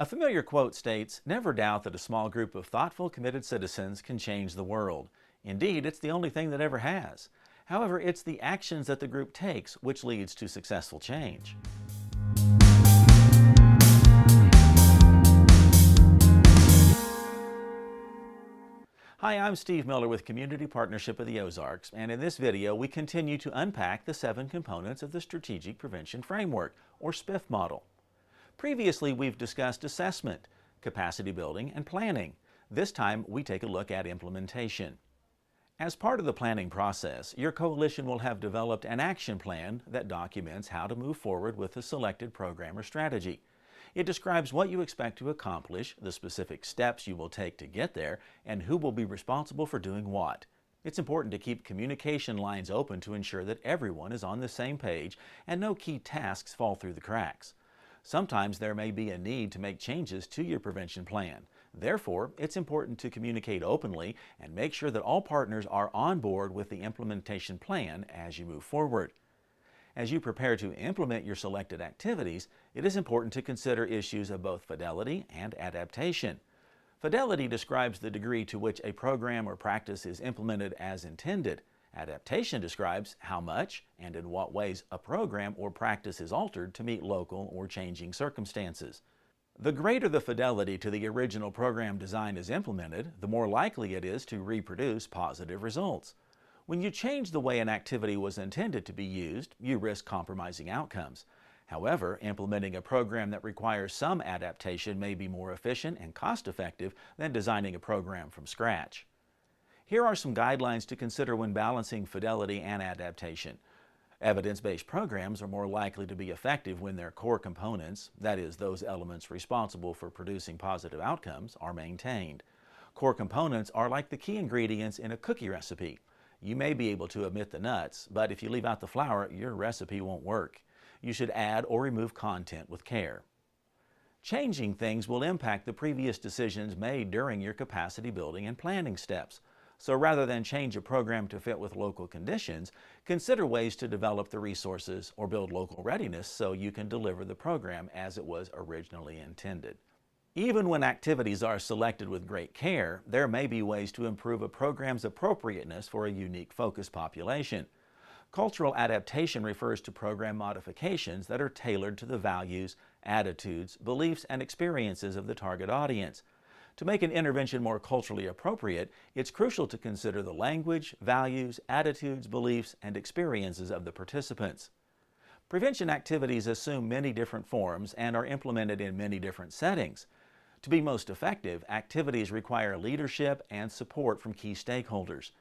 A familiar quote states, "Never doubt that a small group of thoughtful, committed citizens can change the world. Indeed, it's the only thing that ever has. However, it's the actions that the group takes which leads to successful change." Hi, I'm Steve Miller with Community Partnership of the Ozarks, and in this video we continue to unpack the 7 components of the Strategic Prevention Framework, or SPF model. Previously we've discussed assessment, capacity building, and planning. This time we take a look at implementation. As part of the planning process, your coalition will have developed an action plan that documents how to move forward with a selected program or strategy. It describes what you expect to accomplish, the specific steps you will take to get there, and who will be responsible for doing what. It's important to keep communication lines open to ensure that everyone is on the same page and no key tasks fall through the cracks. Sometimes there may be a need to make changes to your prevention plan. Therefore, it's important to communicate openly and make sure that all partners are on board with the implementation plan as you move forward. As you prepare to implement your selected activities, it is important to consider issues of both fidelity and adaptation. Fidelity describes the degree to which a program or practice is implemented as intended. Adaptation describes how much and in what ways a program or practice is altered to meet local or changing circumstances. The greater the fidelity to the original program design is implemented, the more likely it is to reproduce positive results. When you change the way an activity was intended to be used, you risk compromising outcomes. However, implementing a program that requires some adaptation may be more efficient and cost-effective than designing a program from scratch. Here are some guidelines to consider when balancing fidelity and adaptation. Evidence-based programs are more likely to be effective when their core components, that is, those elements responsible for producing positive outcomes, are maintained. Core components are like the key ingredients in a cookie recipe. You may be able to omit the nuts, but if you leave out the flour, your recipe won't work. You should add or remove content with care. Changing things will impact the previous decisions made during your capacity building and planning steps. So rather than change a program to fit with local conditions, consider ways to develop the resources or build local readiness so you can deliver the program as it was originally intended. Even when activities are selected with great care, there may be ways to improve a program's appropriateness for a unique focus population. Cultural adaptation refers to program modifications that are tailored to the values, attitudes, beliefs, and experiences of the target audience. To make an intervention more culturally appropriate, it's crucial to consider the language, values, attitudes, beliefs, and experiences of the participants. Prevention activities assume many different forms and are implemented in many different settings. To be most effective, activities require leadership and support from key stakeholders.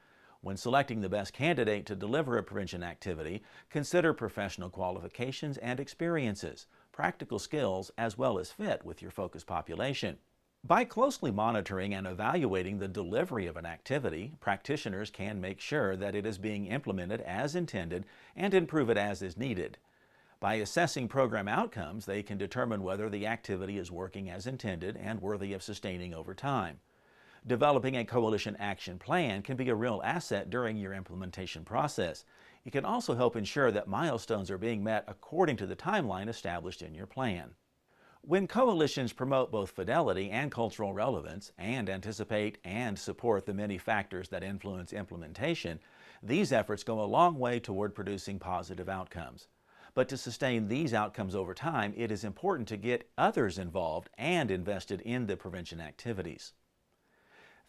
When selecting the best candidate to deliver a prevention activity, consider professional qualifications and experiences, practical skills, as well as fit with your focus population. By closely monitoring and evaluating the delivery of an activity, practitioners can make sure that it is being implemented as intended and improve it as is needed. By assessing program outcomes, they can determine whether the activity is working as intended and worthy of sustaining over time. Developing a coalition action plan can be a real asset during your implementation process. It can also help ensure that milestones are being met according to the timeline established in your plan. When coalitions promote both fidelity and cultural relevance and anticipate and support the many factors that influence implementation, these efforts go a long way toward producing positive outcomes. But to sustain these outcomes over time, it is important to get others involved and invested in the prevention activities.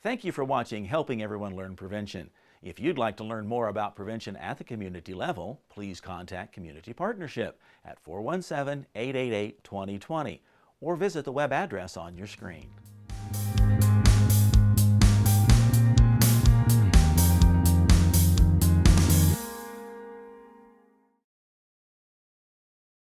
Thank you for watching Helping Everyone Learn Prevention. If you'd like to learn more about prevention at the community level, please contact Community Partnership at 417-888-2020 or visit the web address on your screen.